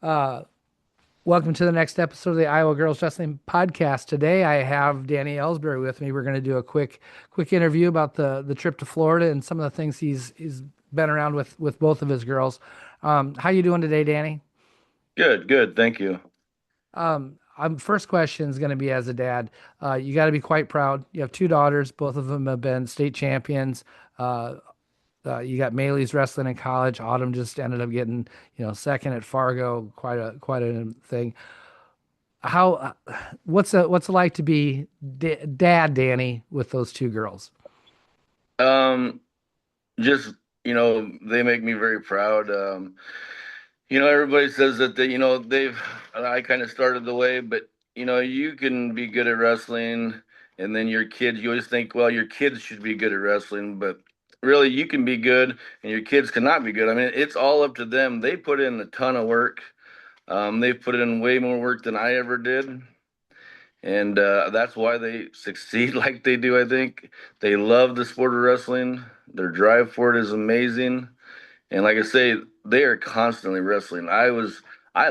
Uh, Welcome to the next episode of the Iowa Girls Wrestling Podcast. Today, I have Danny Elsbury with me. We're going to do a quick interview about the trip to Florida and some of the things he's been around with both of his girls. How you doing today, Danny? Good, good. Thank you. First question is going to be as a dad. You got to be quite proud. You have two daughters. Both of them have been state champions. Uh, you got Maylee's wrestling in college. Autumn just ended up getting, second at Fargo. Quite a thing. How what's it like to be dad Danny with those two girls? Um, just, they make me very proud. Everybody says that I kind of started the way, but you can be good at wrestling and then your kids, you always think, well, your kids should be good at wrestling, but really you can be good and your kids cannot be good. I mean, it's all up to them. They put in a ton of work. They've put in way more work than I ever did. And that's why they succeed like they do. I think they love the sport of wrestling. Their drive for it is amazing, and like I say, they are constantly wrestling. I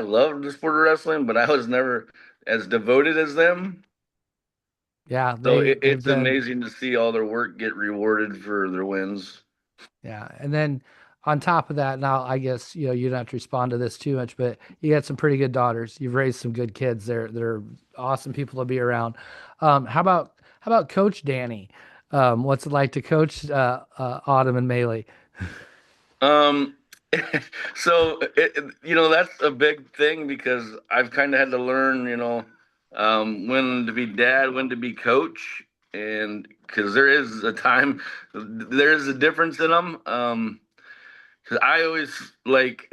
loved the sport of wrestling, but I was never as devoted as them. Yeah, So they've it's been amazing to see all their work get rewarded for their wins. yeah, and then on top of that, now I guess you don't have to respond to this too much, but you got some pretty good daughters. You've raised some good kids. They're awesome people to be around. How about Coach Danny? What's it like to coach Autumn and Maylee? Um, that's a big thing because I've kind of had to learn, when to be dad, when to be coach, and because there is a difference in them. Because I always like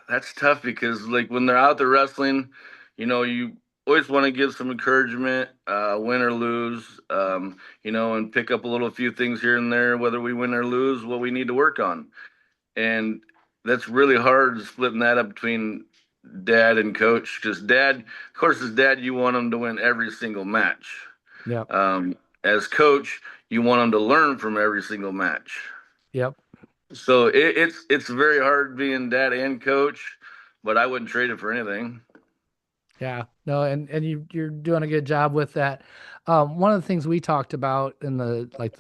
that's tough because like when they're out there wrestling, you always want to give some encouragement, win or lose, and pick up a little few things here and there, whether we win or lose, what we need to work on. And that's really hard splitting that up between dad and coach because dad, of course, as dad, you want them to win every single match. Yep, As coach, you want them to learn from every single match. yep. So it's very hard being dad and coach, but I wouldn't trade it for anything. Yeah, no, and you're doing a good job with that. One of the things we talked about in the like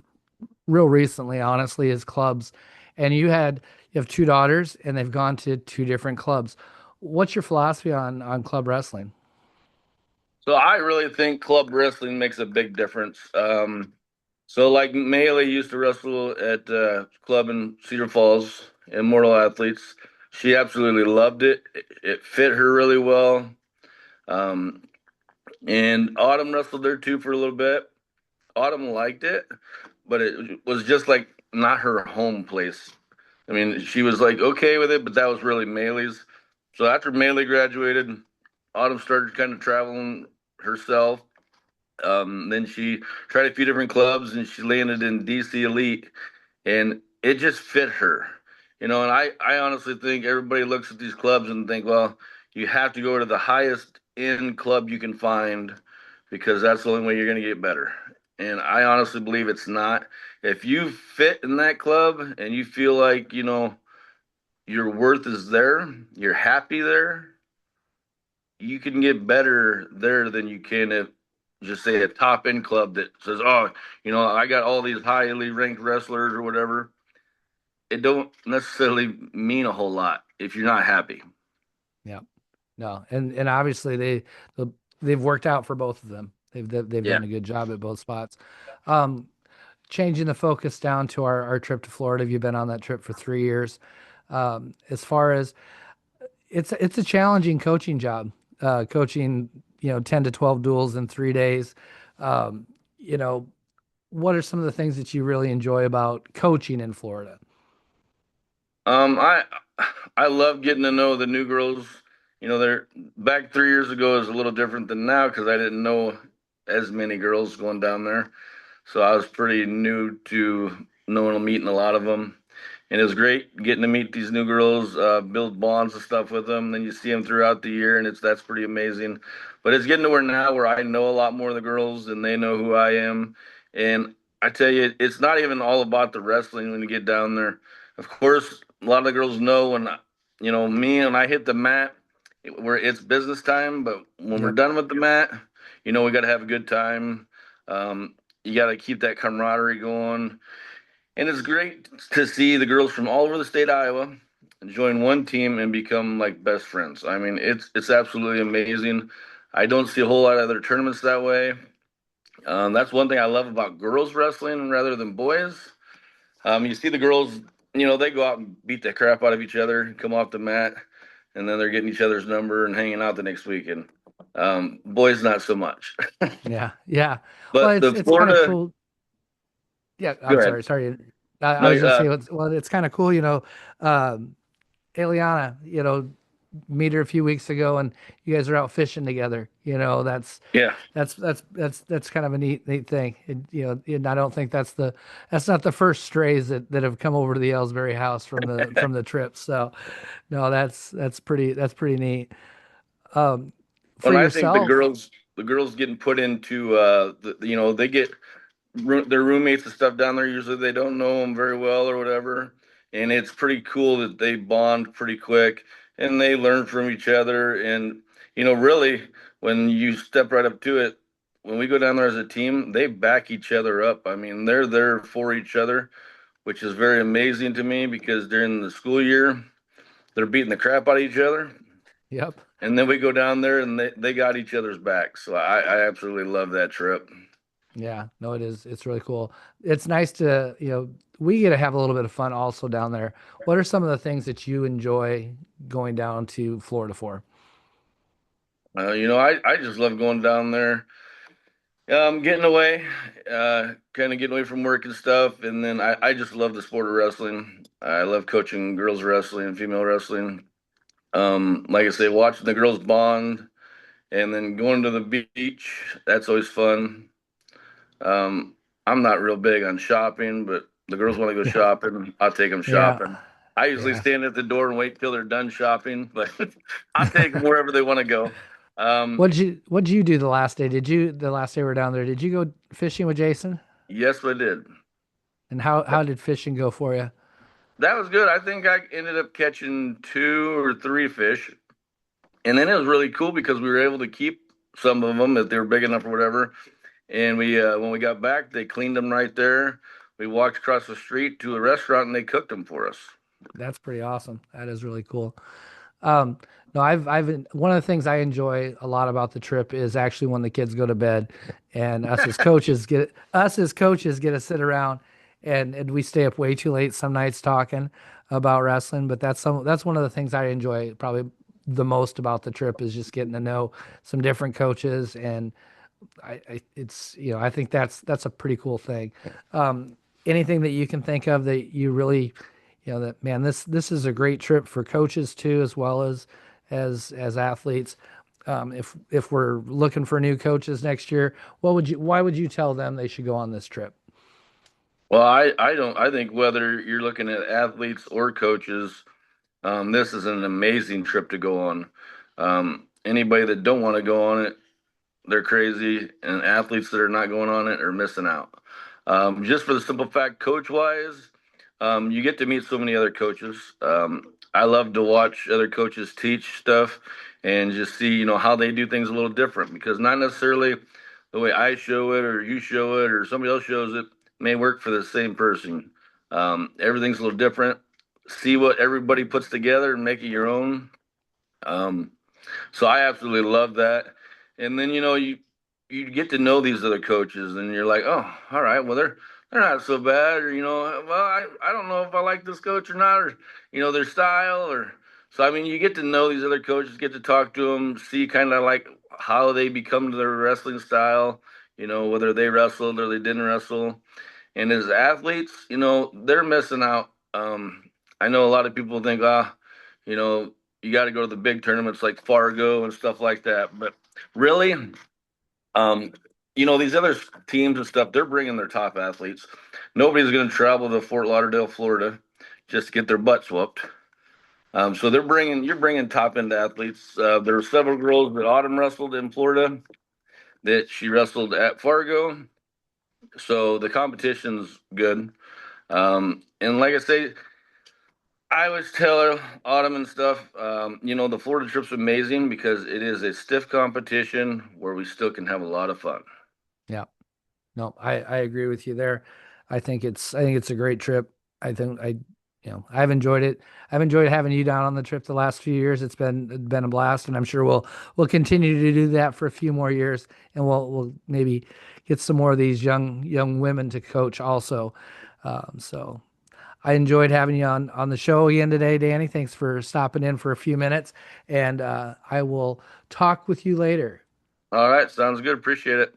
real recently, honestly, is clubs. And you have two daughters, and they've gone to two different clubs. What's your philosophy on club wrestling? So I really think club wrestling makes a big difference. So like Maylee used to wrestle at club in Cedar Falls, Immortal Athletes. She absolutely loved it. It fit her really well. Um, and Autumn wrestled there too for a little bit. Autumn liked it, but it was just like not her home place. I mean, she was like okay with it, but that was really Maylee's. So after Maylee graduated, Autumn started kind of traveling herself. Then she tried a few different clubs and she landed in DC Elite and it just fit her. And I honestly think everybody looks at these clubs and think, well, you have to go to the highest end club you can find because that's the only way you're going to get better. And I honestly believe it's not. If you fit in that club and you feel like, your worth is there, you're happy there, you can get better there than you can at just say a top end club that says, "Oh, I got all these highly ranked wrestlers or whatever." It don't necessarily mean a whole lot if you're not happy. Yeah, no, and obviously they've worked out for both of them. They've Yeah. done a good job at both spots. Um, Changing the focus down to our trip to Florida. You've been on that trip for 3 years. As far as it's a challenging coaching job, coaching 10 to 12 duels in 3 days. Um, you know, what are some of the things that you really enjoy about coaching in Florida? I love getting to know the new girls. They're back 3 years ago is a little different than now because I didn't know as many girls going down there. So I was pretty new to knowing and meeting a lot of them. And it was great getting to meet these new girls, build bonds and stuff with them. Then you see them throughout the year, and that's pretty amazing. But it's getting to where now where I know a lot more of the girls, and they know who I am. And I tell you, it's not even all about the wrestling when you get down there. Of course, a lot of the girls know when me and I hit the mat. where it's business time, but when we're Yep. done with the mat, we got to have a good time. You got to keep that camaraderie going. And it's great to see the girls from all over the state of Iowa join one team and become like best friends. I mean, it's absolutely amazing. I don't see a whole lot of other tournaments that way. That's one thing I love about girls wrestling rather than boys. You see the girls, they go out and beat the crap out of each other, come off the mat, and then they're getting each other's number and hanging out the next weekend. Boys, not so much. Yeah. Yeah. Well, But it's the it's kind of Florida, cool. Yeah, go I'm ahead. sorry. I No, was just saying, it's kind of cool, um, Eliana, meet her a few weeks ago and you guys are out fishing together. yeah. That's kind of a neat thing. And I don't think that's not the first strays that have come over to the Elsbury house from the trip. So no, that's pretty neat. Um, for And I think the yourself, girls getting put into, they get their roommates and stuff down there. Usually they don't know them very well or whatever, and it's pretty cool that they bond pretty quick and they learn from each other. And really, when you step right up to it, when we go down there as a team, they back each other up. I mean, they're there for each other, which is very amazing to me because during the school year, they're beating the crap out of each other. yep. And then we go down there and they got each other's back. So I absolutely love that trip. Yeah, no, it is. It's really cool. It's nice to, we get to have a little bit of fun also down there. What are some of the things that you enjoy going down to Florida for? I just love going down there, getting away, kind of getting away from work and stuff. And then I just love the sport of wrestling. I love coaching girls wrestling and female wrestling. Like I say, watching the girls bond and then going to the beach. That's always fun. Um, I'm not real big on shopping, but the girls want to go Yeah, shopping. I'll take them yeah, shopping. I usually yeah. stand at the door and wait till they're done shopping, but I'll take them wherever they want to go. Um, What'd you do the last day? The last day we were down there, did you go fishing with Jason? yes, I did. And how did fishing go for you? That was good. I think I ended up catching two or three fish, and then it was really cool because we were able to keep some of them if they were big enough or whatever. And we, when we got back, they cleaned them right there. We walked across the street to a restaurant and they cooked them for us. That's pretty awesome. That is really cool. Um, no, I've one of the things I enjoy a lot about the trip is actually when the kids go to bed, and us as coaches get to sit around, and we stay up way too late some nights talking about wrestling. But that's one of the things I enjoy probably the most about the trip is just getting to know some different coaches, and I think that's a pretty cool thing. Anything that you can think of that you really, that man, this is a great trip for coaches too, as well as athletes. If we're looking for new coaches next year, why would you tell them they should go on this trip? Well, I don't, I think whether you're looking at athletes or coaches, this is an amazing trip to go on. Anybody that don't want to go on it, they're crazy, and athletes that are not going on it are missing out. Just for the simple fact, coach wise, you get to meet so many other coaches. I love to watch other coaches teach stuff and just see, how they do things a little different because not necessarily the way I show it or you show it or somebody else shows it may work for the same person. Everything's a little different. See what everybody puts together and make it your own. Um, so I absolutely love that. And then you get to know these other coaches, and you're like, oh, all right, well they're not so bad, or well I don't know if I like this coach or not, or their style, or so I mean you get to know these other coaches, get to talk to them, see kind of like how they become to their wrestling style, whether they wrestled or they didn't wrestle. And as athletes, they're missing out. I know a lot of people think, you know, you got to go to the big tournaments like Fargo and stuff like that. But really, um, these other teams and stuff, they're bringing their top athletes. Nobody's going to travel to Fort Lauderdale, Florida, just to get their butts whooped. So you're bringing top end athletes. There were several girls that Autumn wrestled in Florida that she wrestled at Fargo. So the competition's good. And like I say, I always tell Autumn and stuff, the Florida trip's amazing because it is a stiff competition where we still can have a lot of fun. Yeah. No, I agree with you there. I think it's a great trip. I've enjoyed it. I've enjoyed having you down on the trip the last few years. It's been a blast, and I'm sure we'll continue to do that for a few more years, and we'll maybe get some more of these young women to coach also. So I enjoyed having you on the show again today, Danny. Thanks for stopping in for a few minutes, and I will talk with you later. All right, sounds good. Appreciate it.